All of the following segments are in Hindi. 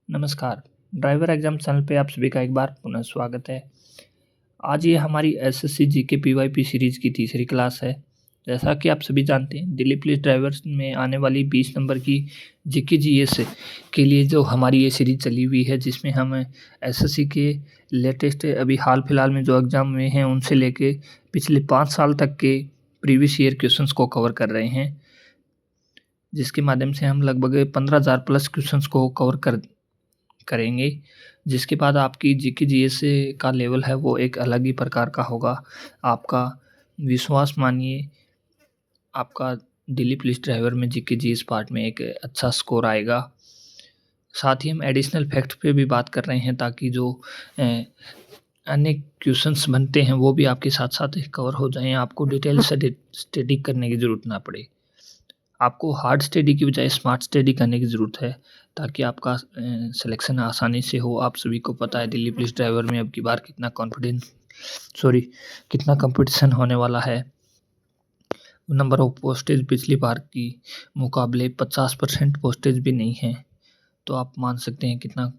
नमस्कार, ड्राइवर एग्ज़ाम चैनल पे आप सभी का एक बार पुनः स्वागत है। आज ये हमारी एसएससी जीके पीवाईपी सीरीज़ की तीसरी क्लास है। जैसा कि आप सभी जानते हैं, दिल्ली पुलिस ड्राइवर्स में आने वाली 20 नंबर की जीके जीएस के लिए जो हमारी ये सीरीज़ चली हुई है, जिसमें हम एसएससी के लेटेस्ट अभी हाल-फिलहाल में जो एग्ज़ाम हुए हैं, उनसे लेके पिछले 5 साल तक के प्रीवियस ईयर क्वेश्चंस को कवर कर रहे हैं। जिसके माध्यम से हम लगभग 15,000 प्लस क्वेश्चंस को कवर करेंगे, जिसके बाद आपकी जीके जीएस का लेवल है वो एक अलग ही प्रकार का होगा। आपका विश्वास मानिए, आपका दिल्ली पुलिस ड्राइवर में जीके जीएस पार्ट में एक अच्छा स्कोर आएगा। साथ ही हम एडिशनल फैक्ट पे भी बात कर रहे हैं, ताकि जो अन्य क्वेश्चंस बनते हैं वो भी आपके साथ-साथ कवर हो जाएँ, आपको डिटेल स्टडी करने की ज़रूरत ना पड़े। आपको हार्ड स्टडी की बजाय स्मार्ट स्टडी करने की ज़रूरत है, ताकि आपका सिलेक्शन आसानी से हो। आप सभी को पता है दिल्ली पुलिस ड्राइवर में अब की बार कितना कंपटीशन होने वाला है। नंबर ऑफ पोस्टेज पिछली बार की मुकाबले 50% पोस्टेज भी नहीं है, तो आप मान सकते हैं कितना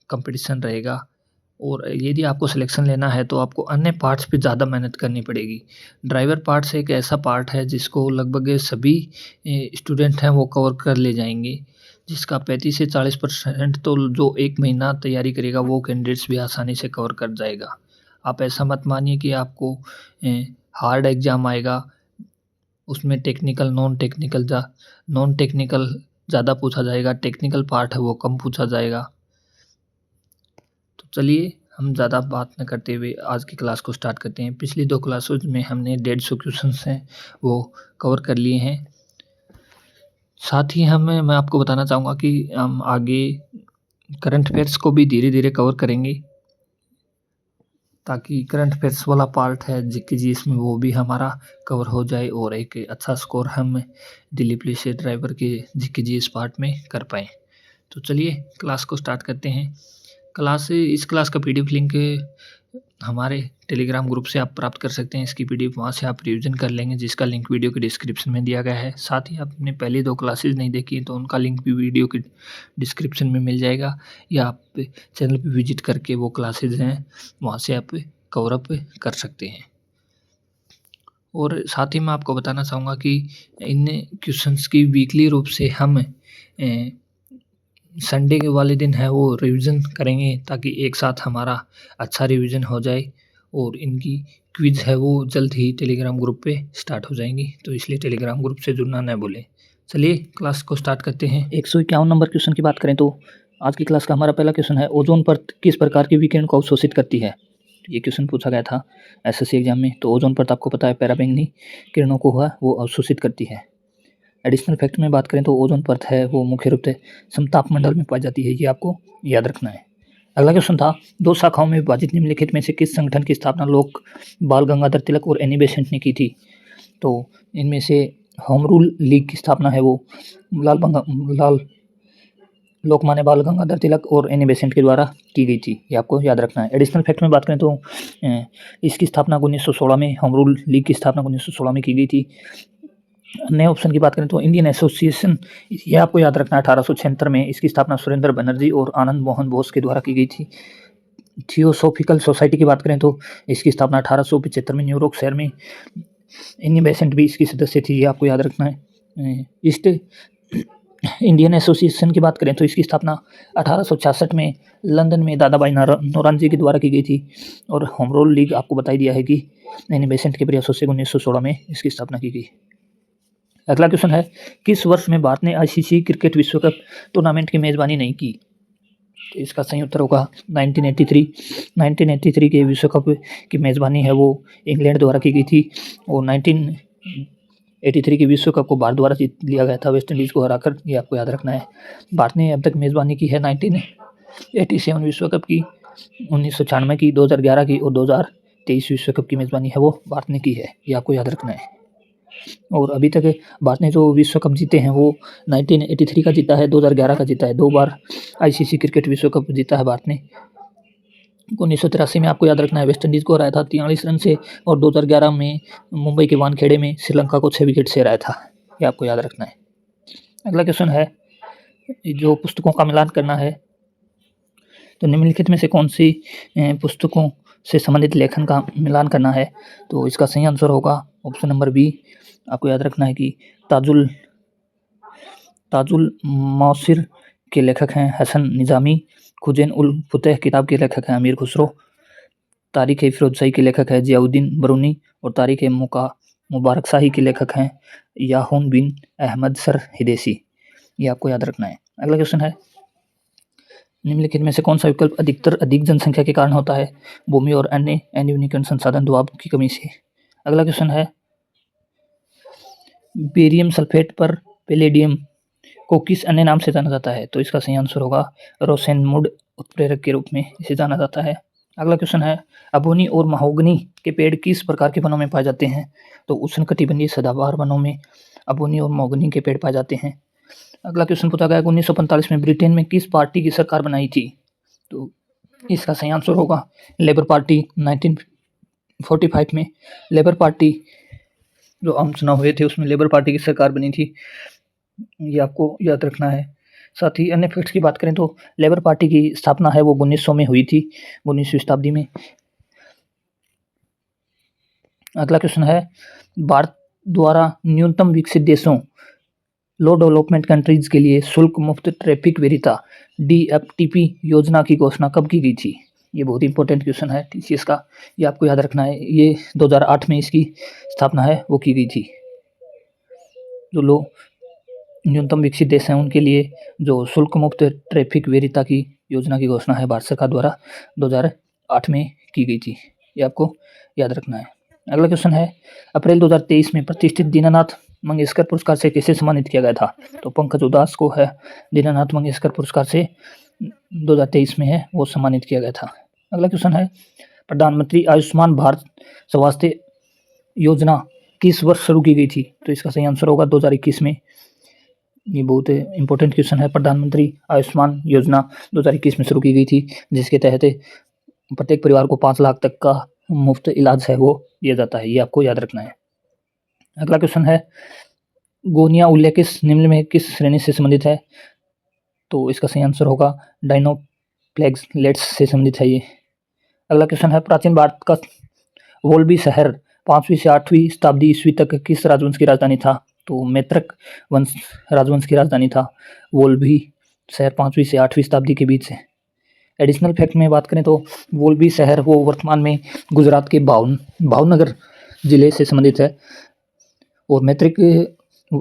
कंपटीशन रहेगा। और यदि आपको सिलेक्शन लेना है तो आपको अन्य पार्ट्स पे ज़्यादा मेहनत करनी पड़ेगी। ड्राइवर पार्ट्स एक ऐसा पार्ट है जिसको लगभग सभी स्टूडेंट हैं वो कवर कर ले जाएँगे, जिसका 35 से 40% तो जो 1 महीना तैयारी करेगा वो कैंडिडेट्स भी आसानी से कवर कर जाएगा। आप ऐसा मत मानिए कि आपको हार्ड एग्ज़ाम आएगा, उसमें नॉन टेक्निकल ज़्यादा पूछा जाएगा, टेक्निकल पार्ट है वो कम पूछा जाएगा। तो चलिए हम ज़्यादा बात न करते हुए आज की क्लास को स्टार्ट करते हैं। पिछली 2 क्लासों में हमने 150 क्वेश्चंस हैं वो कवर कर लिए हैं। साथ ही मैं आपको बताना चाहूँगा कि हम आगे करंट अफेयर्स को भी धीरे-धीरे कवर करेंगे, ताकि करंट अफेयर्स वाला पार्ट है जीके जीएस में वो भी हमारा कवर हो जाए और एक अच्छा स्कोर हम दिल्ली पुलिस ड्राइवर के जीके जीएस पार्ट में कर पाएँ। तो चलिए क्लास को स्टार्ट करते हैं। इस क्लास का पीडीएफ लिंक हमारे टेलीग्राम ग्रुप से आप प्राप्त कर सकते हैं। इसकी पीडीएफ वहाँ से आप रिवीजन कर लेंगे, जिसका लिंक वीडियो के डिस्क्रिप्शन में दिया गया है। साथ ही आपने पहली 2 क्लासेस नहीं देखी तो उनका लिंक भी वीडियो के डिस्क्रिप्शन में मिल जाएगा, या आप चैनल पे विजिट करके वो क्लासेस हैं वहाँ से आप कवर अप कर सकते हैं। और साथ ही मैं आपको बताना चाहूँगा कि इन क्वेश्चंस की वीकली रूप से हम संडे के वाले दिन है वो रिवीजन करेंगे, ताकि एक साथ हमारा अच्छा रिवीजन हो जाए। और इनकी क्विज़ है वो जल्द ही टेलीग्राम ग्रुप पे स्टार्ट हो जाएंगी, तो इसलिए टेलीग्राम ग्रुप से जुड़ना न भूलें। चलिए क्लास को स्टार्ट करते हैं। 151 नंबर क्वेश्चन की बात करें तो आज की क्लास का हमारा पहला क्वेश्चन है, ओजोन परत किस प्रकार की विकिरण को अवशोषित करती है। ये क्वेश्चन पूछा गया था एसएससी एग्जाम में। तो ओजोन परत आपको पता है पराबैंगनी किरणों को वो अवशोषित करती है। एडिशनल फैक्ट में बात करें तो ओजोन परत है वो मुख्य रूप से समताप मंडल में पाई जाती है, ये आपको याद रखना है। अगला क्वेश्चन था, 2 शाखाओं में विभाजित निम्नलिखित में से किस संगठन की स्थापना लोक बाल गंगाधर तिलक और एनी बेसेंट ने की थी। तो इनमें से होम रूल लीग की स्थापना है वो लोकमान्य बाल गंगाधर तिलक और एनी बेसेंट के द्वारा की गई थी, ये आपको याद रखना है। एडिशनल फैक्ट में बात करें तो इसकी स्थापना 1916 में, होम रूल लीग की स्थापना 1916 में की गई थी। नए ऑप्शन की बात करें तो इंडियन एसोसिएशन, ये आपको याद रखना है 1876 में, इसकी स्थापना सुरेंद्र बनर्जी और आनंद मोहन बोस के द्वारा की गई थी। थियोसॉफिकल सोसाइटी की बात करें तो इसकी स्थापना 1875 में न्यूयॉर्क शहर में, एनी बेसेंट भी इसकी सदस्य थी, ये आपको याद रखना है। ईस्ट इंडियन एसोसिएशन की बात करें तो इसकी स्थापना 1866 में लंदन में दादा भाई नौरोजी के द्वारा की गई थी। और होम रूल लीग आपको बता ही दिया है कि एनी बेसेंट के प्रयासों से 1916 में इसकी स्थापना की गई। अगला क्वेश्चन है, किस वर्ष में भारत ने आईसीसी क्रिकेट विश्व कप टूर्नामेंट की मेज़बानी नहीं की। तो इसका सही उत्तर होगा 1983 के विश्व कप की मेज़बानी है वो इंग्लैंड द्वारा की गई थी। और 1983 के विश्व कप को भारत द्वारा जीत लिया गया था वेस्ट इंडीज़ को हराकर, ये आपको याद रखना है। भारत ने अब तक मेज़बानी की है 1987 विश्व कप की, 1996 की, 2011 की और 2023 विश्व कप की मेज़बानी है वो भारत ने की है, ये आपको याद रखना है। और अभी तक भारत ने जो विश्व कप जीते हैं वो 1983 का जीता है, 2011 का जीता है, 2 बार आईसीसी क्रिकेट विश्व कप जीता है भारत ने। 1983 में आपको याद रखना है वेस्ट इंडीज़ को हराया था 43 रन से, और 2011 में मुंबई के वानखेड़े में श्रीलंका को 6 विकेट से हराया था, ये आपको याद रखना है। अगला क्वेश्चन है, जो पुस्तकों का मिलान करना है, तो निम्नलिखित में से कौन सी पुस्तकों से संबंधित लेखन का मिलान करना है। तो इसका सही आंसर होगा ऑप्शन नंबर बी। आपको याद रखना है कि ताजुल मौसिर के लेखक हैं हसन निज़ामी, खुजैन उल फुतह किताब के लेखक हैं अमीर खुसरो, तारीख फिरोजशाही के लेखक है जियाउद्दीन बरूनी और तारीख मुबारक शाही के लेखक हैं याहून बिन अहमद सर हिदेसी। ये आपको याद रखना है। अगला क्वेश्चन है, निम्नलिखित में से कौन सा विकल्प अधिक जनसंख्या के कारण होता है। भूमि और अन्य अनिर्णीकरण संसाधन दबाव की कमी से। अगला क्वेश्चन है, बेरियम सल्फेट पर पैलेडियम को किस अन्य नाम से जाना जाता है। तो इसका सही आंसर होगा रोसेनवुड उत्प्रेरक के रूप में इसे जाना जाता है। अगला क्वेश्चन है, अबोनी और महोगनी के पेड़ किस प्रकार के वनों में पाए जाते हैं। तो उष्णकटिबंधीय सदाबहार वनों में अबोनी और महोगनी के पेड़ पाए जाते हैं। अगला क्वेश्चन पूछा गया 1945 में ब्रिटेन में किस पार्टी की सरकार बनाई थी। तो इसका सही आंसर होगा लेबर पार्टी। 1945 में लेबर पार्टी जो आम चुनाव हुए थे उसमें लेबर पार्टी की सरकार बनी थी। ये आपको याद रखना है। साथ ही अन्य फैक्ट्स की बात करें तो लेबर पार्टी की स्थापना है वो 1900 में हुई थी, 19वीं शताब्दी में। अगला क्वेश्चन है, भारत द्वारा न्यूनतम विकसित देशों लो डेवलपमेंट कंट्रीज के लिए शुल्क मुक्त ट्रैफिक वैरिता DFTP योजना की घोषणा कब की गई थी। ये बहुत इंपॉर्टेंट क्वेश्चन है TCS का, ये आपको याद रखना है। ये 2008 में इसकी स्थापना है वो की गई थी। जो लो न्यूनतम विकसित देश हैं उनके लिए जो शुल्क मुक्त ट्रैफिक वैरिता की योजना की घोषणा है भारत सरकार द्वारा 2008 में की गई थी। ये आपको याद रखना है। अगला क्वेश्चन है, अप्रैल 2023 में प्रतिष्ठित दीनानाथ मंगेशकर पुरस्कार से किसे सम्मानित किया गया था। तो पंकज उदास को है दीनानाथ मंगेशकर पुरस्कार से 2023 में है वो सम्मानित किया गया था। अगला क्वेश्चन है, प्रधानमंत्री आयुष्मान भारत स्वास्थ्य योजना किस वर्ष शुरू की गई थी। तो इसका सही आंसर होगा 2021 में। ये बहुत इंपॉर्टेंट क्वेश्चन है। प्रधानमंत्री आयुष्मान योजना 2021 में शुरू की गई थी, जिसके तहत प्रत्येक परिवार को 5 लाख तक का मुफ्त इलाज है वो दिया जाता है। ये आपको याद रखना है। अगला क्वेश्चन है, गोनिया उल्लेखित निम्न में किस श्रेणी से संबंधित है। तो इसका सही आंसर होगा डायनोप्लेक्लेट्स से संबंधित है ये। अगला क्वेश्चन है, प्राचीन भारत का वोल्बी शहर 5वीं से 8वीं शताब्दी ईस्वी तक किस राजवंश की राजधानी था। तो मैत्रक वंश राजवंश की राजधानी था वोल्बी शहर 5वीं से 8वीं शताब्दी के बीच। एडिशनल फैक्ट में बात करें तो वोल्बी शहर वो वर्तमान में गुजरात के भावनगर जिले से संबंधित है। और मैत्रिक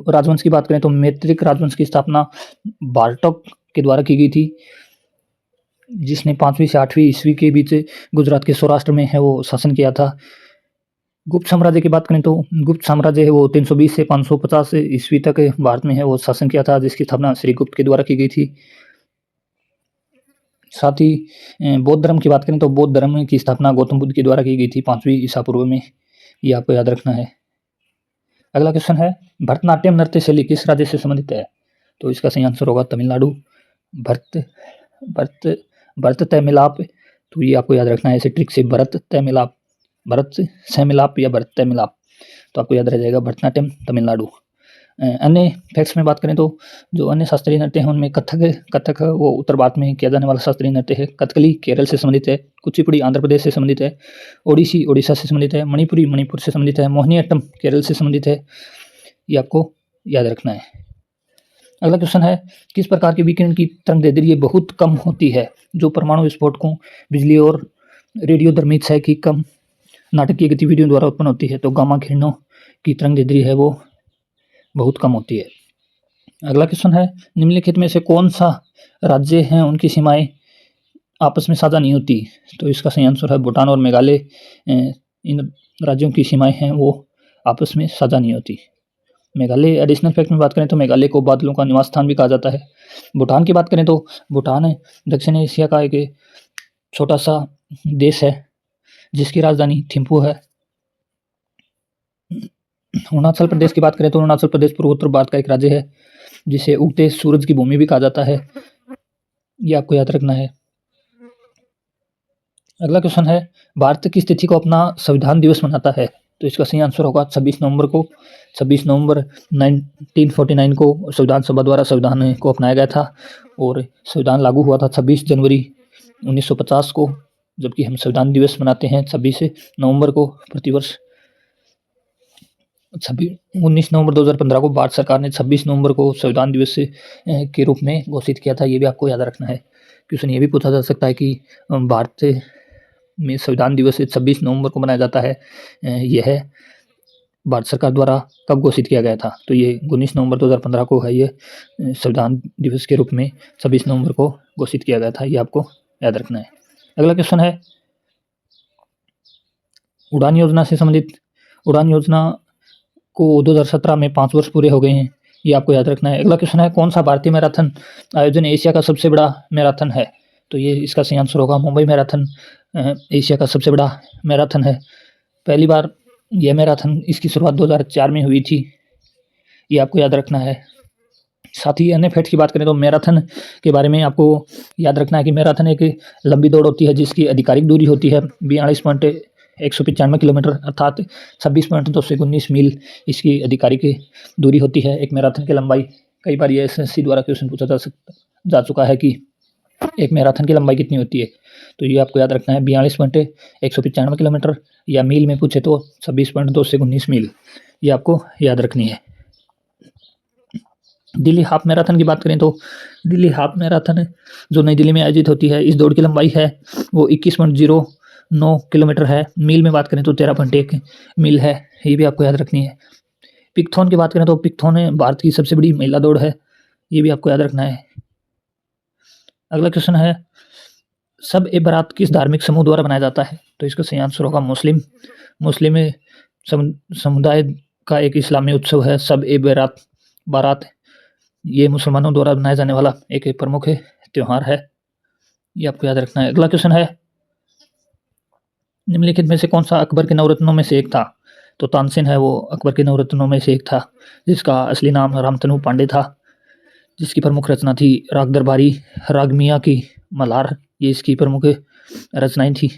राजवंश की बात करें तो मैत्रिक राजवंश की स्थापना बाल्टक के द्वारा की गई थी, जिसने 5वीं से 8वीं ईस्वी के बीच गुजरात के सौराष्ट्र में है वो शासन किया था। गुप्त साम्राज्य की बात करें तो गुप्त साम्राज्य है वो 320 से 550 ईस्वी तक भारत में है वो शासन किया था, जिसकी स्थापना श्री गुप्त के द्वारा की गई थी। साथ ही बौद्ध धर्म की बात करें तो बौद्ध धर्म की स्थापना गौतम बुद्ध के द्वारा की गई थी 5वीं ईसा पूर्व में। ये आपको याद रखना है। अगला क्वेश्चन है, भरतनाट्यम नृत्य शैली किस राज्य से संबंधित है। तो इसका सही आंसर होगा तमिलनाडु। भरत तैमिलाप, तो ये आपको याद रखना है ऐसे ट्रिक से, भरत तैमिलाप, भरत सैमिलाप या भरत तैमिलाप, तो आपको याद रह जाएगा भरतनाट्यम तमिलनाडु। अन्य फैक्ट्स में बात करें तो जो अन्य शास्त्रीय नृत्य हैं उनमें कथक वो उत्तर भारत में किया जाने वाला शास्त्रीय नृत्य है। कथकली केरल से संबंधित है, कुचिपुड़ी आंध्र प्रदेश से संबंधित है, ओडिसी उड़ीसा से संबंधित है, मणिपुरी मणिपुर से संबंधित है, मोहिनीअट्टम केरल से संबंधित है। ये आपको याद रखना है। अगला क्वेश्चन है, किस प्रकार के विकिरण की तरंगदैर्ध्य बहुत कम होती है जो परमाणु विस्फोटकों, बिजली और रेडियोधर्मी क्षय की कम नाटकीय गतिविधियों द्वारा उत्पन्न होती है। तो गामा किरणों की तरंगदैर्ध्य है वो बहुत कम होती है। अगला क्वेश्चन है, निम्नलिखित में से कौन सा राज्य हैं उनकी सीमाएं आपस में साझा नहीं होती। तो इसका सही आंसर है भूटान और मेघालय। इन राज्यों की सीमाएं हैं वो आपस में साझा नहीं होती। मेघालय एडिशनल फैक्ट में बात करें तो मेघालय को बादलों का निवास स्थान भी कहा जाता है। भूटान की बात करें तो भूटान दक्षिण एशिया का एक छोटा सा देश है जिसकी राजधानी थिम्पू है। अरुणाचल प्रदेश की बात करें तो अरुणाचल प्रदेश पूर्वोत्तर भारत का एक राज्य है जिसे उगते सूरज की भूमि भी कहा जाता है। ये आपको याद रखना है। अगला क्वेश्चन है, भारत किस तिथि को अपना संविधान दिवस मनाता है। तो इसका सही आंसर होगा 26 नवंबर 1949 को संविधान सभा द्वारा संविधान को अपनाया गया था और संविधान लागू हुआ था 26 जनवरी 1950 को, जबकि हम संविधान दिवस मनाते हैं 26 नवंबर को प्रतिवर्ष। 19 नवंबर 2015 को भारत सरकार ने 26 नवंबर को संविधान दिवस के रूप में घोषित किया था। ये भी आपको याद रखना है। क्वेश्चन ये भी पूछा जा सकता है कि भारत में संविधान दिवस 26 नवंबर को मनाया जाता है, यह भारत सरकार द्वारा कब घोषित किया गया था? तो ये 19 नवंबर 2015 को है, ये संविधान दिवस के रूप में 26 नवंबर को घोषित किया गया था। ये आपको याद रखना है। अगला क्वेश्चन है उड़ान योजना से संबंधित। उड़ान योजना को 2017 में 5 वर्ष पूरे हो गए हैं, ये आपको याद रखना है। अगला क्वेश्चन है कौन सा भारतीय मैराथन आयोजन एशिया का सबसे बड़ा मैराथन है? तो ये इसका सही आंसर होगा मुंबई मैराथन एशिया का सबसे बड़ा मैराथन है। पहली बार यह मैराथन इसकी शुरुआत 2004 में हुई थी, ये आपको याद रखना है। साथ ही अन्य फैक्ट की बात करें तो मैराथन के बारे में आपको याद रखना है कि मैराथन एक लंबी दौड़ होती है जिसकी आधिकारिक दूरी होती है 42.195 किलोमीटर अर्थात 26.219 मील इसकी आधिकारिक दूरी होती है एक मैराथन की लंबाई। कई बार ये एसएससी द्वारा क्वेश्चन पूछा जा चुका है कि एक मैराथन की लंबाई कितनी होती है, तो ये आपको याद रखना है 42.195 किलोमीटर, या मील में पूछे तो 26.219 मील, ये आपको याद रखनी है। दिल्ली हाफ मैराथन की बात करें तो दिल्ली हाफ मैराथन जो नई दिल्ली में आयोजित होती है, इस दौड़ की लंबाई है वो 21.09 किलोमीटर है। मील में बात करें तो 13.1 मील है, ये भी आपको याद रखनी है। पिकथॉन की बात करें तो पिकथॉन भारत की सबसे बड़ी महिला दौड़ है, ये भी आपको याद रखना है। अगला क्वेश्चन है सब ए बारात किस धार्मिक समूह द्वारा बनाया जाता है? तो इसका सही आंसर होगा मुस्लिम समुदाय का एक इस्लामी उत्सव है सब ए बारात। ये मुसलमानों द्वारा बनाया जाने वाला एक प्रमुख त्यौहार है, ये आपको याद रखना है। अगला क्वेश्चन है निम्नलिखित में से कौन सा अकबर के नवरत्नों में से एक था? तो तानसेन है वो अकबर के नवरत्नों में से एक था, जिसका असली नाम रामतनु पांडे था, जिसकी प्रमुख रचना थी राग दरबारी, राग मियाँ की मल्हार, ये इसकी प्रमुख रचनाएं थी।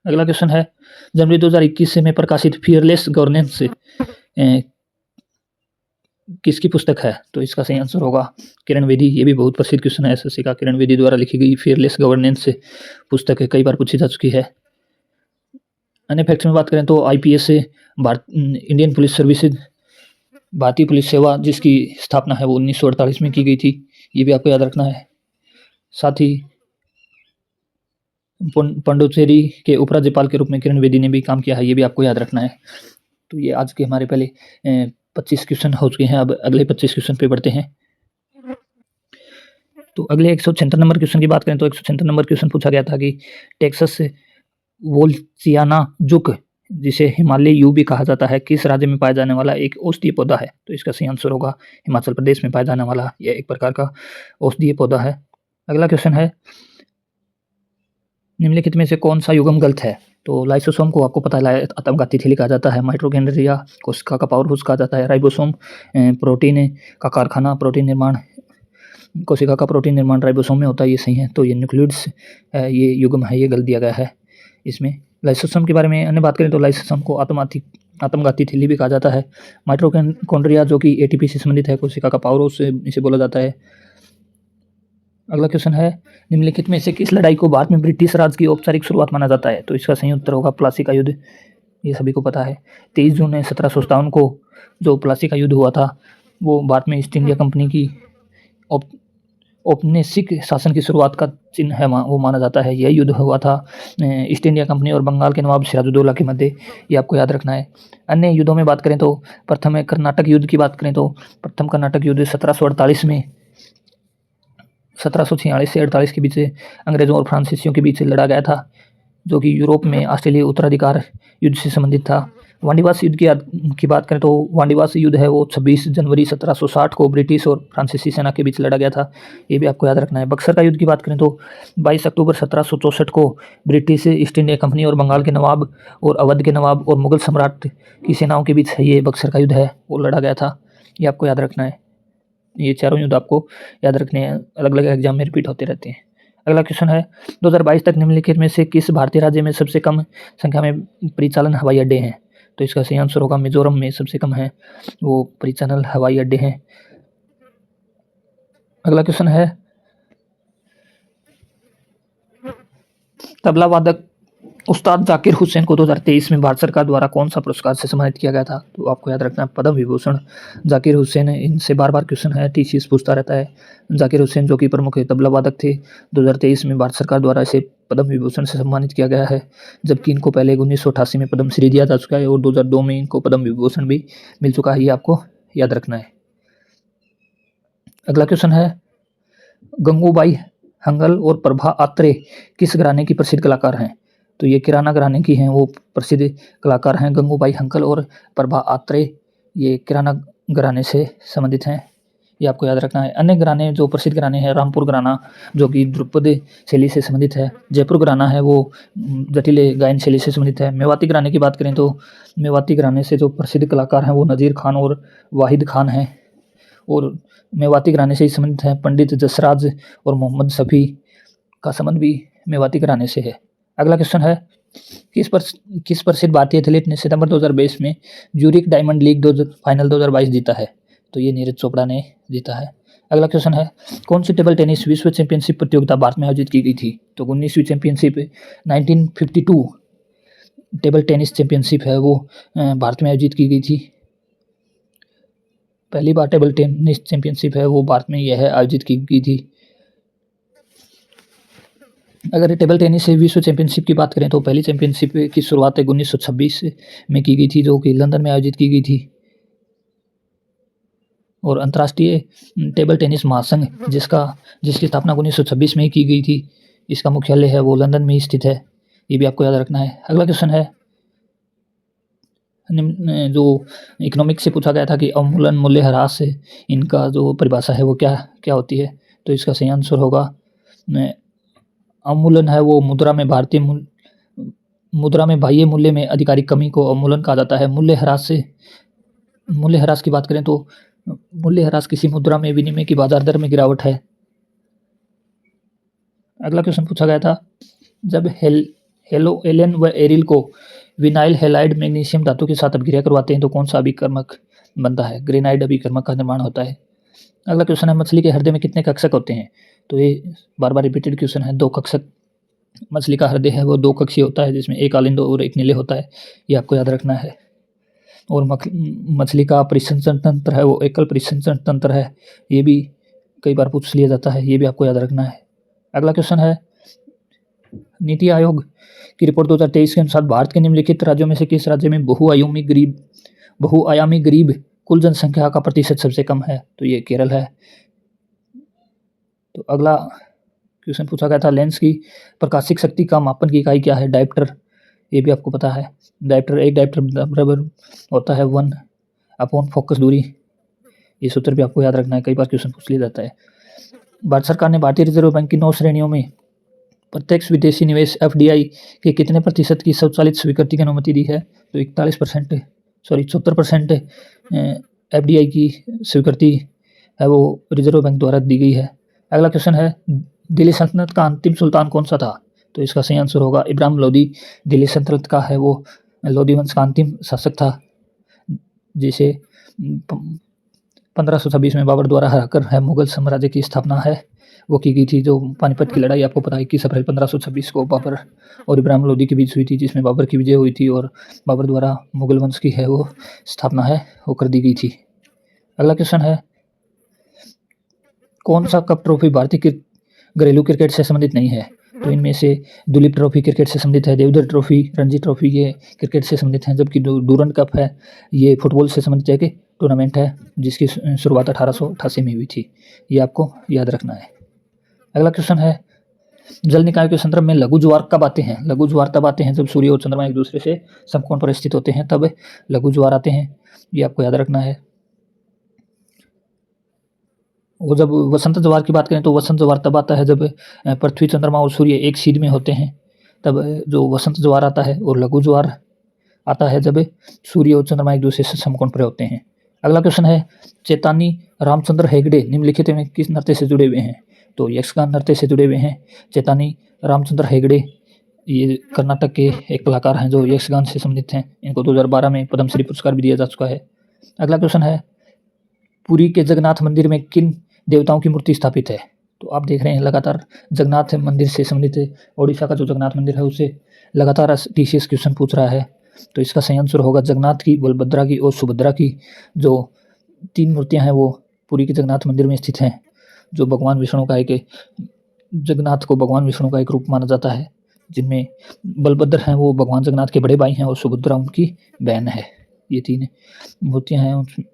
अगला क्वेश्चन है जनवरी 2021 में प्रकाशित फियरलेस गवर्नेंस किसकी पुस्तक है? तो इसका सही आंसर होगा किरण बेदी। ये भी बहुत प्रसिद्ध क्वेश्चन है एसएससी का। किरण बेदी द्वारा लिखी गई फियरलेस गवर्नेंस पुस्तक कई बार पूछी जा चुकी है। अन्य फैक्ट्स में बात करें तो आईपीएस इंडियन पुलिस सर्विसेज, भारतीय पुलिस सेवा, जिसकी स्थापना है वो 1948 में की गई थी, ये भी आपको याद रखना है। साथ ही पुडुचेरी के उपराज्यपाल के रूप में किरण बेदी ने भी काम किया है, ये भी आपको याद रखना है। तो ये आज के हमारे पहले 25 क्वेश्चन हो चुके हैं। अब अगले 25 क्वेश्चन पे बढ़ते हैं। तो अगले 176 नंबर क्वेश्चन की बात करें तो 176 नंबर क्वेश्चन पूछा गया था कि टेक्सास वोल्चियानाजुक, जिसे हिमालय यू भी कहा जाता है, किस राज्य में पाया जाने वाला एक औषधीय पौधा है? तो इसका सही आंसर होगा हिमाचल प्रदेश में पाया जाने वाला यह एक प्रकार का औषधीय पौधा है। अगला क्वेश्चन है निम्नलिखित में से कौन सा युग्म गलत है? तो लाइसोसोम को आपको पता है आत्मघाती थैली कहा जाता है, माइटोकॉन्ड्रिया कोशिका का पावर हाउस कहा जाता है, राइबोसोम प्रोटीन का कारखाना, प्रोटीन निर्माण, कोशिका का प्रोटीन निर्माण राइबोसोम में होता है, ये सही है। तो ये न्यूक्लियोइड्स ये युग्म है, ये गलत दिया गया है इसमें। लाइसोसोम के बारे में अन्य बात करें तो लाइसोसोम को आत्मघाती थैली भी कहा जाता है। माइटोकॉन्ड्रिया जो कि एटीपी से संबंधित है, कोशिका का पावर हाउस इसे बोला जाता है। अगला क्वेश्चन है निम्नलिखित में से किस लड़ाई को भारत में ब्रिटिश राज की औपचारिक शुरुआत माना जाता है? तो इसका सही उत्तर होगा प्लासी का युद्ध, ये सभी को पता है। 23 जून 1757 को जो प्लासी का युद्ध हुआ था वो भारत में ईस्ट इंडिया कंपनी की औपनिवेशिक शासन की शुरुआत का चिन्ह है, वो माना जाता है। यह युद्ध हुआ था ईस्ट इंडिया कंपनी और बंगाल के नवाब सिराजुद्दौला के मध्य, ये आपको याद रखना है। अन्य युद्धों में बात करें तो प्रथम कर्नाटक युद्ध की बात करें तो प्रथम कर्नाटक युद्ध 1748 में 1746 से 48 के बीच अंग्रेजों और फ्रांसीसियों के बीच लड़ा गया था, जो कि यूरोप में ऑस्ट्रेलियाई उत्तराधिकार युद्ध से संबंधित था। वांडीवास युद्ध की बात करें तो वांडीवास युद्ध है वो 26 जनवरी 1760 को ब्रिटिश और फ्रांसीसी सेना के बीच लड़ा गया था, ये भी आपको याद रखना है। बक्सर का युद्ध की बात करें तो 22 अक्टूबर 1764 को ब्रिटिश ईस्ट इंडिया कंपनी और बंगाल के नवाब और अवध के नवाब और मुगल सम्राट की सेनाओं के बीच ये बक्सर का युद्ध है वो लड़ा गया था, ये आपको याद रखना है। ये चारों युद्ध आपको याद रखने हैं, अलग अलग एग्जाम में रिपीट होते रहते हैं। अगला क्वेश्चन है 2022 तक निम्नलिखित में से किस भारतीय राज्य में सबसे कम संख्या में परिचालन हवाई अड्डे हैं? तो इसका सही आंसर होगा मिजोरम में सबसे कम है वो परिचालन हवाई अड्डे हैं। अगला क्वेश्चन है, तबला वादक उस्ताद जाकिर हुसैन को 2023 में भारत सरकार द्वारा कौन सा पुरस्कार से सम्मानित किया गया था? तो आपको याद रखना है पद्म विभूषण। जाकिर हुसैन, इनसे बार बार क्वेश्चन है, टीसीएस पूछता रहता है। जाकिर हुसैन जो कि प्रमुख तबला वादक थे, 2023 में भारत सरकार द्वारा इसे पद्म विभूषण से सम्मानित किया गया है, जबकि इनको पहले 1988 में पद्म श्री दिया जा चुका है और 2002 में इनको पद्म विभूषण भी मिल चुका है, ये आपको याद रखना है। अगला क्वेश्चन है, गंगूबाई हंगल और प्रभा आत्रे किस घराने की प्रसिद्ध कलाकार हैं? तो ये किराना घराने की हैं वो प्रसिद्ध कलाकार हैं, गंगूबाई हंगल और प्रभा आत्रे, ये किराना घराने से संबंधित हैं, ये आपको याद रखना है। अन्य घराने जो प्रसिद्ध घराने हैं, रामपुर घराना जो कि ध्रुपद शैली से संबंधित है, जयपुर घराना है वो जटिल गायन शैली से संबंधित है। मेवाती घराने की बात करें तो मेवाती घराने से जो प्रसिद्ध कलाकार हैं वो नज़ीर खान और वाहिद खान हैं, और मेवाती घराने से ही संबंधित है पंडित जसराज और मोहम्मद शफी का संबंध भी मेवाती घराने से है। अगला क्वेश्चन है, किस प्रसिद्ध भारतीय एथलीट ने सितंबर 2022 में ज्यूरिख डायमंड लीग फाइनल 2022 जीता है? तो ये नीरज चोपड़ा ने जीता है। अगला क्वेश्चन है, कौन सी टेबल टेनिस विश्व चैंपियनशिप प्रतियोगिता भारत में आयोजित की गई थी? तो 19वीं चैंपियनशिप 1952 टेबल टेनिस चैंपियनशिप है वो भारत में आयोजित की गई थी। पहली बार टेबल टेनिस चैंपियनशिप है वो भारत में यह आयोजित की गई थी। अगर टेबल टेनिस से विश्व चैंपियनशिप की बात करें तो पहली चैंपियनशिप की शुरुआत 1926 में की गई थी, जो कि लंदन में आयोजित की गई थी। और अंतर्राष्ट्रीय टेबल टेनिस महासंघ जिसकी स्थापना 1926 में ही की गई थी, इसका मुख्यालय है वो लंदन में स्थित है, ये भी आपको याद रखना है। अगला क्वेश्चन है, जो इकोनॉमिक्स से पूछा गया था कि अवमूल्यन मूल्य ह्रास से इनका जो परिभाषा है वो क्या क्या होती है? तो इसका सही आंसर होगा, अवमूल्यन है वो मुद्रा में बाह्य मूल्य में आधिकारिक कमी को अवमूल्यन कहा जाता है। मूल्य ह्रास की बात करें तो मूल्य ह्रास किसी मुद्रा में विनिमय की बाजार दर में गिरावट है। अगला क्वेश्चन पूछा गया था, जब एलन व एरिल को विनाइल हैलाइड मैग्नीशियम धातु के साथ अपक्रिया करवाते हैं तो कौन सा अभिकर्मक बनता है? ग्रेनाइड अभिकर्मक का निर्माण होता है। अगला क्वेश्चन है, मछली के हृदय में कितने कक्षक होते हैं? तो ये बार बार रिपीटेड क्वेश्चन है, 2 कक्षक। मछली का हृदय है वो 2 कक्षीय होता है, जिसमें एक आलिंद और एक नीले होता है, ये आपको याद रखना है। और मछली का परिसंचरण तंत्र है वो एकल परिसंचरण तंत्र है, ये भी कई बार पूछ लिया जाता है, ये भी आपको याद रखना है। अगला क्वेश्चन है, नीति आयोग की रिपोर्ट 2023 के अनुसार भारत के निम्नलिखित राज्यों में से किस राज्य में बहुआयामी गरीब कुल जनसंख्या का प्रतिशत सबसे कम है? तो ये केरल है। तो अगला क्वेश्चन पूछा गया था, लेंस की प्रकाशिक शक्ति का मापन की इकाई क्या है? डायप्टर, ये भी आपको पता है। एक डायप्टर बराबर होता है 1 फोकस दूरी, ये सूत्र भी आपको याद रखना है, कई बार क्वेश्चन पूछ लिया जाता है। भारत सरकार ने भारतीय रिजर्व बैंक की 9 श्रेणियों में प्रत्यक्ष विदेशी निवेश FDI के कितने प्रतिशत की स्वचालित स्वीकृति की अनुमति दी है? तो 74% FDI की स्वीकृति है वो रिजर्व बैंक द्वारा दी गई है। अगला क्वेश्चन है, दिल्ली सल्तनत का अंतिम सुल्तान कौन सा था? तो इसका सही आंसर होगा इब्राहिम लोदी। दिल्ली सल्तनत का है वो लोदी वंश का अंतिम शासक था, जिसे 1526 में बाबर द्वारा हराकर है मुगल साम्राज्य की स्थापना है वो की गई थी। जो पानीपत की लड़ाई आपको पता है 21 अप्रैल 1526 को बाबर और इब्राहिम लोदी के बीच हुई थी, जिसमें बाबर की विजय हुई थी और बाबर द्वारा मुगल वंश की है वो स्थापना है वो कर दी गई थी। अगला क्वेश्चन है, कौन सा कप ट्रॉफी भारतीय घरेलू क्रिकेट से संबंधित नहीं है? तो इनमें से दुलीप ट्रॉफी क्रिकेट से संबंधित है, देवधर ट्रॉफी, रणजी ट्रॉफी ये क्रिकेट से संबंधित हैं, जबकि डूरंड कप है ये फुटबॉल से संबंधित एक टूर्नामेंट है जिसकी शुरुआत 1888 में हुई थी, ये आपको याद रखना है। अगला क्वेश्चन है, जल निकाय के संदर्भ में लघु ज्वार कब आते हैं? लघु ज्वार तब आते हैं जब सूर्य और चंद्रमा एक दूसरे से समकोण पर स्थित होते हैं, तब लघु ज्वार आते हैं, ये आपको याद रखना है। वो जब वसंत ज्वार की बात करें तो वसंत ज्वार तब आता है जब पृथ्वी, चंद्रमा और सूर्य एक सीध में होते हैं, तब जो वसंत ज्वार आता है। और लघु ज्वार आता है जब सूर्य और चंद्रमा एक दूसरे से समकोण पर होते हैं। अगला क्वेश्चन है, चेतानी रामचंद्र हेगड़े निम्नलिखित में किस नृत्य से जुड़े हुए हैं? तो यक्षगान नृत्य से जुड़े हुए हैं चेतानी रामचंद्र हेगड़े। ये कर्नाटक के एक कलाकार हैं जो यक्षगान से संबंधित हैं। इनको 2012 में पद्मश्री पुरस्कार भी दिया जा चुका है। अगला क्वेश्चन है, पुरी के जगन्नाथ मंदिर में किन देवताओं की मूर्ति स्थापित है? तो आप देख रहे हैं लगातार जगन्नाथ मंदिर से संबंधित ओडिशा का जो जगन्नाथ मंदिर है उससे लगातार टीसीएस क्वेश्चन पूछ रहा है। तो इसका सही आंसर होगा जगन्नाथ की, बलभद्रा की और सुभद्रा की जो 3 मूर्तियां हैं वो पुरी के जगन्नाथ मंदिर में स्थित हैं, जो भगवान विष्णु का एक जगन्नाथ को भगवान विष्णु का एक रूप माना जाता है, जिनमें बलभद्र हैं वो भगवान जगन्नाथ के बड़े भाई हैं और सुभद्रा उनकी बहन है। ये 3 मूर्तियां हैं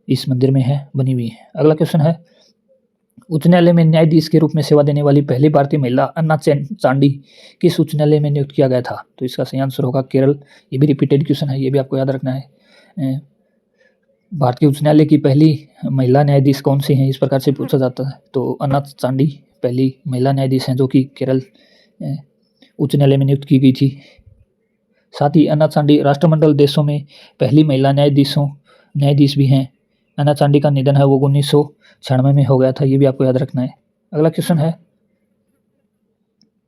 इस मंदिर में है बनी हुई है। अगला क्वेश्चन है, उच्च न्यायालय में न्यायाधीश के रूप में सेवा देने वाली पहली भारतीय महिला अन्ना चांडी किस उच्च न्यायालय में नियुक्त किया गया था? तो इसका सही आंसर होगा केरल। ये भी रिपीटेड क्वेश्चन है, ये भी आपको याद रखना है। भारतीय उच्च न्यायालय की पहली महिला न्यायाधीश कौन सी हैं, इस प्रकार से पूछा जाता है। तो अन्ना चांडी पहली महिला न्यायाधीश हैं जो कि केरल उच्च न्यायालय में नियुक्त की गई थी। साथ ही अन्ना चांडी राष्ट्रमंडल देशों में पहली महिला न्यायाधीश भी हैं। अन्ना चांडी का निधन है वो 1996 में हो गया था, ये भी आपको याद रखना है। अगला क्वेश्चन है,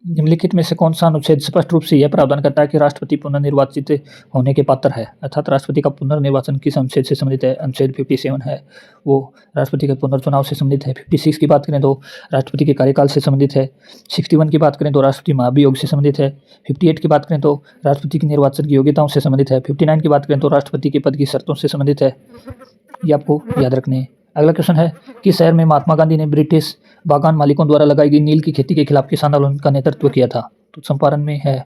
निम्नलिखित में से कौन सा अनुच्छेद स्पष्ट रूप से यह प्रावधान करता है कि राष्ट्रपति पुनर्निर्वाचित होने के पात्र है? अर्थात राष्ट्रपति का पुनर्निर्वाचन किस अनुच्छेद से संबंधित है? अनुच्छेद 57 है, वो राष्ट्रपति के पुनर्चुनाव से संबंधित है। 56 की बात करें तो राष्ट्रपति के कार्यकाल से संबंधित है। 61 की बात करें तो राष्ट्रपति महाभियोग से संबंधित है। 58 की बात करें तो राष्ट्रपति की निर्वाचन की योग्यताओं से संबंधित है। 59 की बात करें तो राष्ट्रपति के पद की शर्तों से संबंधित है। ये आपको याद रखने हैं। अगला क्वेश्चन है, किस शहर में महात्मा गांधी ने ब्रिटिश बागान मालिकों द्वारा लगाई गई नील की खेती के खिलाफ किसान आंदोलन का नेतृत्व किया था? तो चंपारण में है।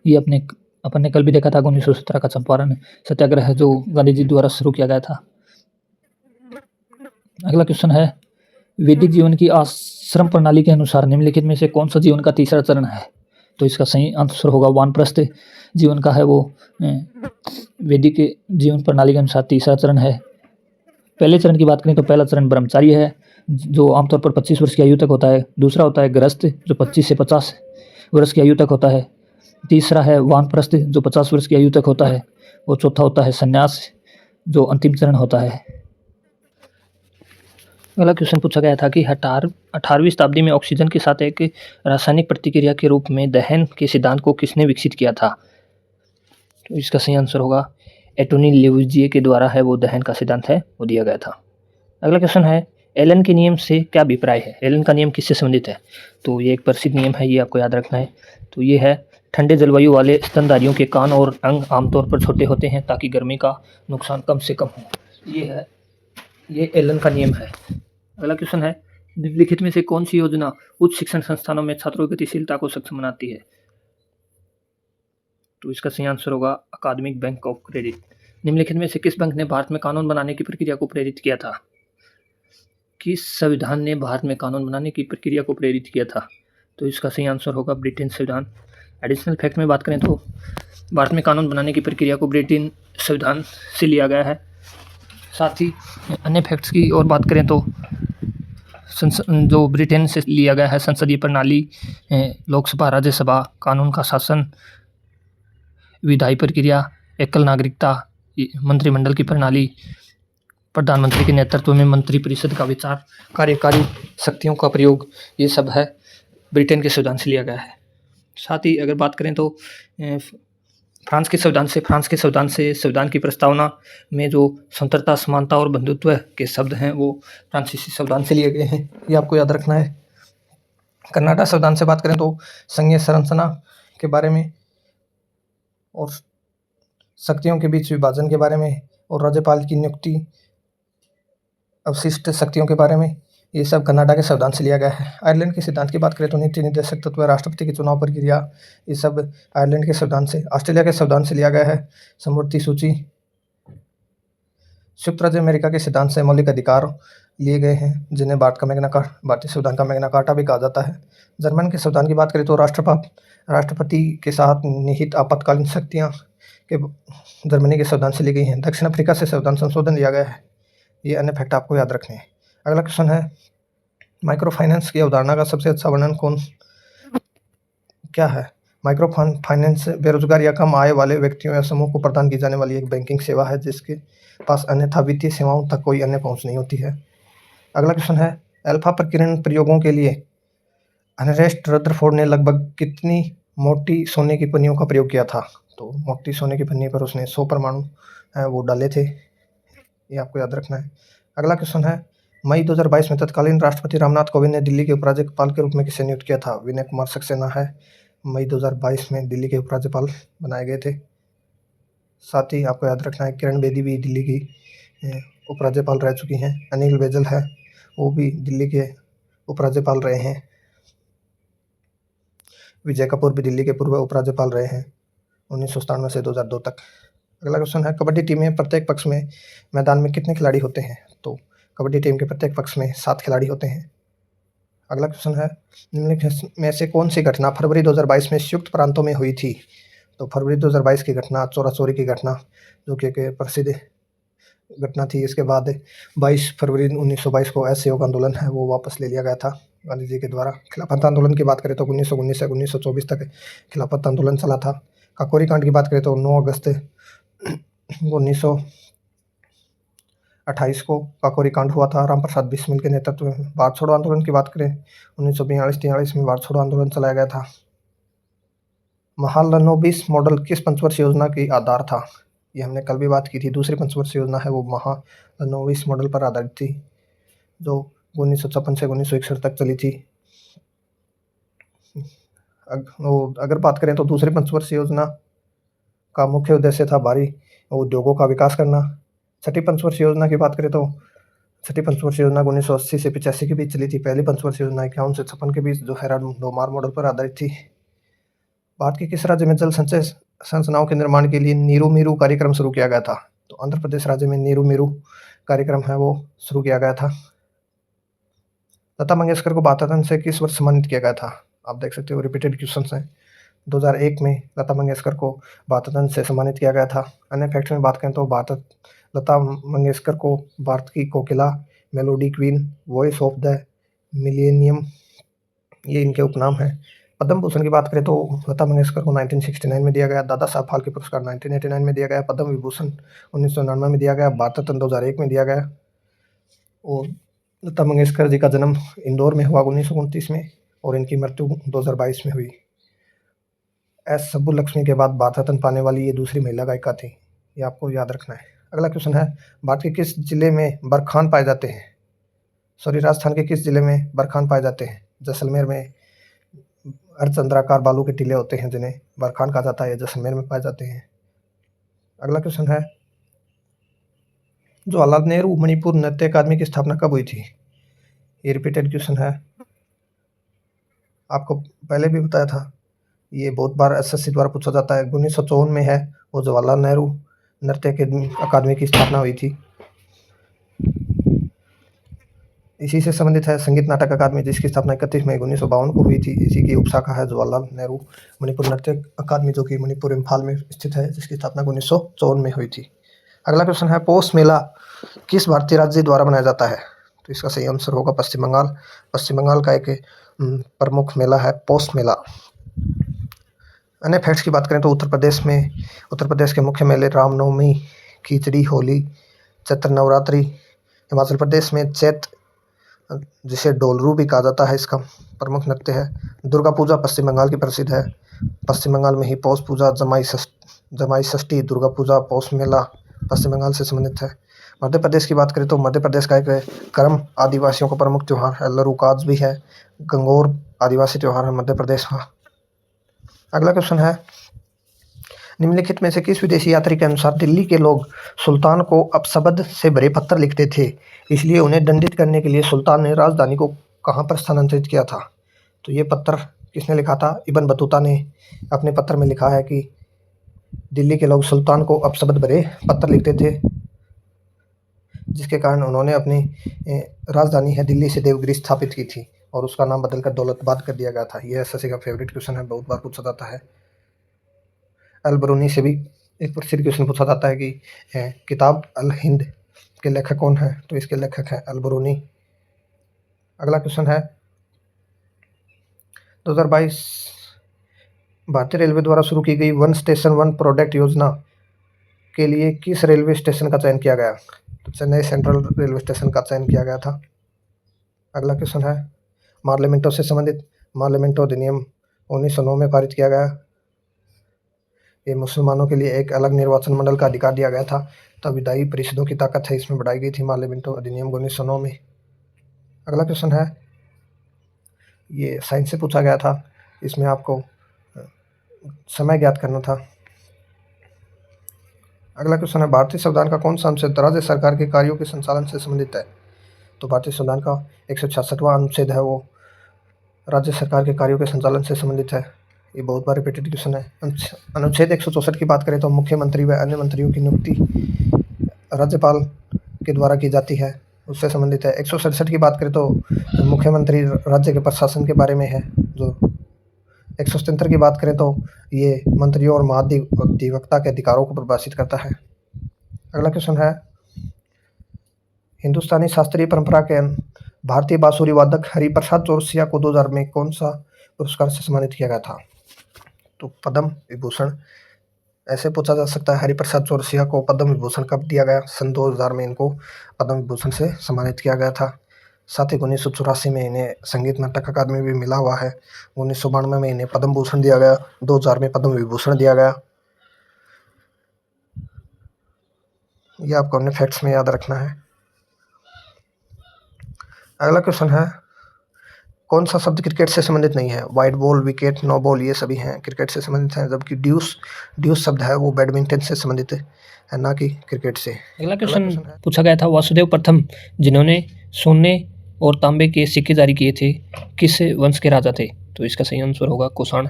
ये अपन ने कल भी देखा था 1917 का चंपारण सत्याग्रह जो गांधी जी द्वारा शुरू किया गया था। अगला क्वेश्चन है, वैदिक जीवन की आश्रम प्रणाली के अनुसार निम्नलिखित में से कौन सा जीवन का तीसरा चरण है? तो इसका सही आंसर होगा वानप्रस्थ जीवन का है वो वैदिक जीवन प्रणाली के अनुसार तीसरा चरण है। पहले चरण की बात करें तो पहला चरण ब्रह्मचार्य है जो आमतौर पर 25 वर्ष की आयु तक होता है। दूसरा होता है गृहस्थ जो 25 से 50 वर्ष की आयु तक होता है। तीसरा है वानप्रस्थ जो 50 वर्ष की आयु तक होता है। और चौथा होता है संन्यास जो अंतिम चरण होता है। अगला क्वेश्चन पूछा गया था कि 18वीं शताब्दी में ऑक्सीजन के साथ एक रासायनिक प्रतिक्रिया के रूप में दहन के सिद्धांत को किसने विकसित किया था? तो इसका सही आंसर होगा एंटोनी लेवुजिये के द्वारा है वो दहन का सिद्धांत है वो दिया गया था। अगला क्वेश्चन है, एलन के नियम से क्या अभिप्राय है? एलन का नियम किससे संबंधित है? तो ये एक प्रसिद्ध नियम है, ये आपको याद रखना है। तो ये है, ठंडे जलवायु वाले स्तनधारियों के कान और अंग आमतौर पर छोटे होते हैं ताकि गर्मी का नुकसान कम से कम हो। ये एलन का नियम है। अगला क्वेश्चन है, निम्नलिखित में से कौन सी योजना उच्च शिक्षण संस्थानों में छात्रों की गतिशीलता को सक्षम बनाती है? तो इसका सही आंसर होगा अकादमिक बैंक ऑफ क्रेडिट। निम्नलिखित में से किस बैंक ने भारत में कानून बनाने की प्रक्रिया को प्रेरित किया था? किस संविधान ने भारत में कानून बनाने की प्रक्रिया को प्रेरित किया था? तो इसका सही आंसर होगा ब्रिटेन संविधान। एडिशनल फैक्ट में बात करें तो भारत में कानून बनाने की प्रक्रिया को ब्रिटेन संविधान से लिया गया है। साथ ही अन्य फैक्ट्स की और बात करें तो जो ब्रिटेन से लिया गया है संसदीय प्रणाली, लोकसभा, राज्यसभा, कानून का शासन, विधायी प्रक्रिया, एकल नागरिकता, मंत्रिमंडल की प्रणाली, प्रधानमंत्री के नेतृत्व में मंत्रिपरिषद का विचार, कार्यकारी शक्तियों का प्रयोग, ये सब है ब्रिटेन के संविधान से लिया गया है। साथ ही अगर बात करें तो फ्रांस के संविधान से संविधान की प्रस्तावना में जो स्वतंत्रता, समानता और बंधुत्व के शब्द हैं वो फ्रांसीसी संविधान से लिए गए हैं, ये आपको याद रखना है। कर्नाटक संविधान से बात करें तो संघीय संरचना के बारे में और शक्तियों के बीच विभाजन के बारे में और राज्यपाल की नियुक्ति, अवशिष्ट शक्तियों के बारे में, ये सब कर्नाटक के संविधान से लिया गया है। आयरलैंड के सिद्धांत की बात करें तो नीति निर्देशक तत्व, राष्ट्रपति की चुनाव प्रक्रिया, ये सब आयरलैंड के संविधान से, ऑस्ट्रेलिया के संविधान से लिया गया है। समवर्ती सूची, संयुक्त राज्य अमेरिका के सिद्धांत से मौलिक अधिकार लिए गए हैं जिन्हें भारतीय संविधान का मैग्ना कार्टा भी कहा जाता है। जर्मन के संविधान की बात करें तो राष्ट्रपति के साथ निहित आपातकालीन शक्तियाँ के जर्मनी के संविधान से ली गई हैं। दक्षिण अफ्रीका से संविधान संशोधन लिया गया है। ये अन्य फैक्ट आपको याद रखने हैं। अगला क्वेश्चन है, माइक्रो फाइनेंस की अवधारणा का सबसे अच्छा वर्णन क्या है? माइक्रो फाइनेंस बेरोजगार या कम आय वाले व्यक्तियों या समूह को प्रदान की जाने वाली एक बैंकिंग सेवा है जिसके पास अन्यथा वित्तीय सेवाओं तक कोई अन्य पहुंच नहीं होती है। अगला क्वेश्चन है, अल्फा प्रकीर्णन प्रयोगों के लिए अर्नेस्ट रदरफोर्ड ने लगभग कितनी मोटी सोने की पन्नियों का प्रयोग किया था। तो मोटी सोने की पन्नी पर उसने 100 परमाणु वो डाले थे, ये आपको याद रखना है। अगला क्वेश्चन है, मई 2022 में तत्कालीन राष्ट्रपति रामनाथ कोविंद ने दिल्ली के उपराज्यपाल के रूप में किसे नियुक्त किया था? विनय कुमार सक्सेना है, मई 2022 में दिल्ली के उपराज्यपाल बनाए गए थे। साथ ही आपको याद रखना है, किरण बेदी भी दिल्ली की उपराज्यपाल रह चुकी हैं। अनिल बैजल है, वो भी दिल्ली के उपराज्यपाल रहे हैं। विजय कपूर भी दिल्ली के पूर्व उपराज्यपाल रहे हैं 1997 से 2002 तक। अगला क्वेश्चन है, कबड्डी टीम में प्रत्येक पक्ष में मैदान में कितने खिलाड़ी होते हैं? तो कबड्डी टीम के प्रत्येक पक्ष में 7 खिलाड़ी होते हैं। अगला क्वेश्चन है, निम्नलिखित में से कौन सी घटना फरवरी 2022 में संयुक्त प्रांतों में हुई थी? तो फरवरी 2022 की घटना चोरा चोरी की घटना, जो कि एक प्रसिद्ध घटना थी। इसके बाद 22 फरवरी 1922 को असहयोग आंदोलन है वो वापस ले लिया गया था गांधी जी के द्वारा। खिलाफत आंदोलन की बात करें तो 1919 से 1924 तक खिलाफत आंदोलन चला था। काकोरी कांड की बात करें तो 9 अगस्त 1928 को काकोरी कांड हुआ था राम प्रसाद बिस्मिल के नेतृत्व में। भारत छोड़ो आंदोलन की बात करें 1942-43 में भारत छोड़ो आंदोलन चलाया गया था। महालनोबिस मॉडल किस पंचवर्षीय योजना की आधार था? ये हमने कल भी बात की थी। दूसरी पंचवर्षीय योजना है वो महालनोबिस मॉडल पर आधारित थी, जो 1956 से 1961 तक चली थी। अगर बात करें तो दूसरी पंचवर्षीय योजना का मुख्य उद्देश्य था भारी उद्योगों का विकास करना। छठी पंचवर्षीय योजना की बात करें तो छठी पंचवर्षीय योजना 1980 से 85 के बीच चली थी। पहली पंचवर्षीय योजना 51 से 56 के बीच, जो हेराडोमार मॉडल पर आधारित थी। भारत के किस राज्य में जल संचय संरचनाओं के निर्माण के लिए नीरू मीरू कार्यक्रम शुरू किया गया था? तो आंध्र प्रदेश राज्य में नीरू मीरू कार्यक्रम है वो शुरू किया गया था। लता मंगेशकर को भारत रत्न से किस वर्ष सम्मानित किया गया था? आप देख सकते हो रिपीटेड क्वेश्चंस हैं। 2001 में लता मंगेशकर को भारत रत्न से सम्मानित किया गया था। अन्य फैक्ट्स में बात करें तो लता मंगेशकर को भारत की कोकिला, melody queen, voice of the millennium, ये इनके उपनाम हैं। पद्म भूषण की बात करें तो लता मंगेशकर को 1969 में दिया गया। दादा साहब फाल्के पुरस्कार 1989 में दिया गया। पद्म विभूषण 1999 में दिया गया। भारत रत्न 2001 में दिया गया। और लता मंगेशकर जी का जन्म इंदौर में हुआ 1929 में, और इनकी मृत्यु 2022 में हुई। एस सुब्बुलक्ष्मी के बाद भारत रत्न पाने वाली ये दूसरी महिला गायिका थी, ये आपको याद रखना है। अगला क्वेश्चन है, भारत के किस जिले में बरखान पाए जाते हैं? सॉरी, राजस्थान के किस जिले में बरखान पाए जाते हैं? जैसलमेर में अर्धचंद्राकार बालू के टीले होते हैं जिन्हें बरखान कहा जाता है, जैसलमेर में पाए जाते हैं। अगला क्वेश्चन है, जवाहरलाल नेहरू मणिपुर नृत्य अकादमी की स्थापना कब हुई थी? ये रिपीटेड क्वेश्चन है, आपको पहले भी बताया था। ये बहुत बार एसएससी द्वारा पूछा जाता है। 1954 में है वो जवाहरलाल नेहरू नृत्य अकादमी की स्थापना हुई थी। इसी से संबंधित है संगीत नाटक अकादमी, जिसकी स्थापना 31 मई 1952 को हुई थी। इसी की उपशाखा है जवाहरलाल नेहरू मणिपुर नृत्य अकादमी, जो कि मणिपुर इम्फाल में स्थित है, जिसकी स्थापना 1954 में हुई थी। अगला क्वेश्चन है, पौष मेला किस भारतीय राज्य द्वारा मनाया जाता है? तो इसका सही आंसर होगा पश्चिम बंगाल। पश्चिम बंगाल का एक प्रमुख मेला है पौष मेला। अन्य फैक्ट्स की बात करें तो उत्तर प्रदेश के मुख्य मेले रामनवमी, खिचड़ी, होली, चैत्र नवरात्रि। हिमाचल प्रदेश में चैत, जिसे डोलरू भी कहा जाता है, इसका प्रमुख नृत्य है। दुर्गा पूजा पश्चिम बंगाल की प्रसिद्ध है। पश्चिम बंगाल में ही पौष पूजा, जमाई षष्ठी, दुर्गा पूजा, पौष मेला पश्चिम बंगाल से संबंधित है। मध्य प्रदेश की बात करें तो मध्य प्रदेश का एक कर्म आदिवासियों का प्रमुख त्यौहार है, लरूकाज भी है। गंगोर आदिवासी त्यौहार है मध्य प्रदेश का। अगला क्वेश्चन है, निम्नलिखित में से किस विदेशी यात्री के अनुसार दिल्ली के लोग सुल्तान को अपशब्द से भरे पत्र लिखते थे, इसलिए उन्हें दंडित करने के लिए सुल्तान ने राजधानी को कहाँ पर स्थानांतरित किया था? तो ये पत्र किसने लिखा था? इब्न बतूता ने अपने पत्र में लिखा है कि दिल्ली के लोग सुल्तान को अपशब्द भरे पत्र लिखते थे, जिसके कारण उन्होंने अपनी राजधानी है दिल्ली से देवगिरी स्थापित की थी, और उसका नाम बदलकर दौलताबाद कर दिया गया था। यह एसएससी का फेवरेट क्वेश्चन है, बहुत बार पूछा जाता है। अल बरूनी से भी एक प्रसिद्ध क्वेश्चन पूछा जाता है कि किताब अल हिंद के लेखक कौन है? तो इसके लेखक हैं अल बरूनी। अगला क्वेश्चन है, 2022 भारतीय रेलवे द्वारा शुरू की गई वन स्टेशन वन प्रोडक्ट योजना के लिए किस रेलवे स्टेशन का चयन किया गया? तो चेन्नई सेंट्रल रेलवे स्टेशन का चयन किया गया था। अगला क्वेश्चन है, पार्लियामेंटों से संबंधित पार्लियामेंटो अधिनियम 1909 में पारित किया गया। ये मुसलमानों के लिए एक अलग निर्वाचन मंडल का अधिकार दिया गया था। तब विधायी परिषदों की ताकत है इसमें बढ़ाई गई थी माले मिंटो अधिनियम 1909 में। अगला क्वेश्चन है, ये साइंस से पूछा गया था, इसमें आपको समय ज्ञात करना था। अगला क्वेश्चन है, भारतीय संविधान का कौन सा अनुच्छेद राज्य सरकार के कार्यों के संचालन से संबंधित है? तो भारतीय संविधान का 166वां अनुच्छेद है वो राज्य सरकार के कार्यों के संचालन से संबंधित है। ये बहुत बार रिपीटेड क्वेश्चन है। अनुच्छेद 164 की बात करें तो मुख्यमंत्री व अन्य मंत्रियों की नियुक्ति राज्यपाल के द्वारा की जाती है, उससे संबंधित है। 167 की बात करें तो मुख्यमंत्री राज्य के प्रशासन के बारे में है। जो 177 की बात करें तो ये मंत्रियों और महाधिवक्ता के अधिकारों को परिभाषित करता है। अगला क्वेश्चन है, हिंदुस्तानी शास्त्रीय परंपरा के भारतीय बांसुरी वादक हरिप्रसाद चौरसिया को 2000 में कौन सा पुरस्कार से सम्मानित किया गया था? तो पद्म विभूषण। ऐसे पूछा जा सकता है, हरिप्रसाद चौरसिया को पद्म विभूषण कब दिया गया? सन 2000 में इनको पद्म विभूषण से सम्मानित किया गया था। साथ ही 1984 में इन्हें संगीत नाटक अकादमी भी मिला हुआ है। 1992 में इन्हें पद्म भूषण दिया गया, 2000 में पद्म विभूषण दिया गया। यह आपको अन्य फैक्ट्स में याद रखना है। अगला क्वेश्चन है, कौन सा शब्द क्रिकेट से संबंधित नहीं है? Wide ball, wicket, no ball, ये सभी हैं क्रिकेट से संबंधित हैं, जबकि ड्यूस शब्द है वो बैडमिंटन से संबंधित है, ना कि क्रिकेट से। अगला क्वेश्चन पूछा गया था, वासुदेव प्रथम जिन्होंने सोने और तांबे के सिक्के जारी किए थे, किस वंश के राजा थे? तो इसका सही आंसर होगा कुषाण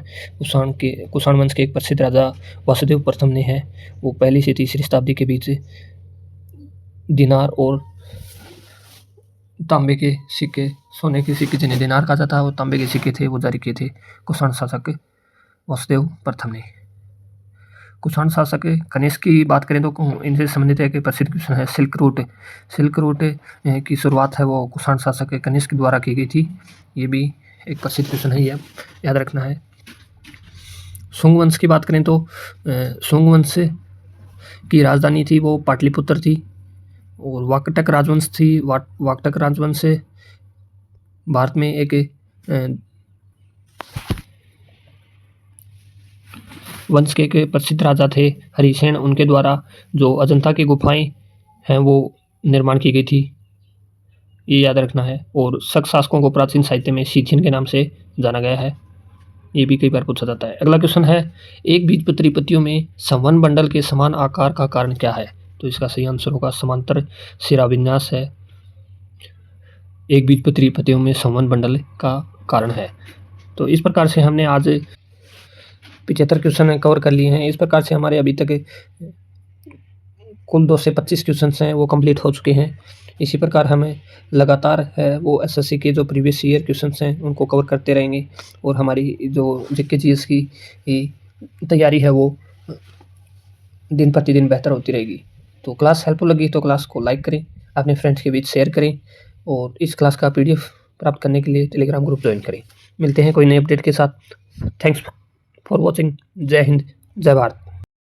वंश के एक प्रसिद्ध राजा वासुदेव प्रथम ने है। वो पहली से तीसरी शताब्दी के बीच दिनार और तांबे के सिक्के, सोने के सिक्के जिन्हें दिनार कहा जाता है, वो तांबे के सिक्के थे, वो जारी किए थे कुषाण शासक वासुदेव प्रथम ने। कुषाण शासक कनिष्क की बात करें तो इनसे संबंधित एक प्रसिद्ध क्वेश्चन है, सिल्क रूट की शुरुआत है वो कुषाण शासक कनिष्क द्वारा की गई थी। ये भी एक प्रसिद्ध क्वेश्चन है, ये याद रखना है। शुंग वंश की बात करें तो शुंग वंश की राजधानी थी वो पाटलिपुत्र थी। और वाकटक राजवंश से भारत में एक वंश के एक प्रसिद्ध राजा थे हरिसेन, उनके द्वारा जो अजंता की गुफाएं हैं वो निर्माण की गई थी, ये याद रखना है। और शक शासकों को प्राचीन साहित्य में सीथियन के नाम से जाना गया है, ये भी कई बार पूछा जाता है। अगला क्वेश्चन है, एक बीजपत्री पत्तियों में संवहन बंडल के समान आकार का कारण क्या है? तो इसका सही आंसर होगा समांतर शिराविन्यास है, एक बीजपत्री पत्तियों में संवहन बंडल का कारण है। तो इस प्रकार से हमने आज 75 क्वेश्चन कवर कर लिए हैं। इस प्रकार से हमारे अभी तक कुल 2 से 25 क्वेश्चन हैं वो कंप्लीट हो चुके हैं। इसी प्रकार हमें लगातार है वो एसएससी के जो प्रीवियस ईयर क्वेश्चंस हैं उनको कवर करते रहेंगे, और हमारी जो जीके जीएस की तैयारी है वो दिन प्रतिदिन बेहतर होती रहेगी। तो क्लास हेल्पफुल लगी तो क्लास को लाइक करें, अपने फ्रेंड्स के बीच शेयर करें, और इस क्लास का पीडीएफ प्राप्त करने के लिए टेलीग्राम ग्रुप ज्वाइन करें। मिलते हैं कोई नए अपडेट के साथ। Thanks for watching. जय हिंद, जय भारत।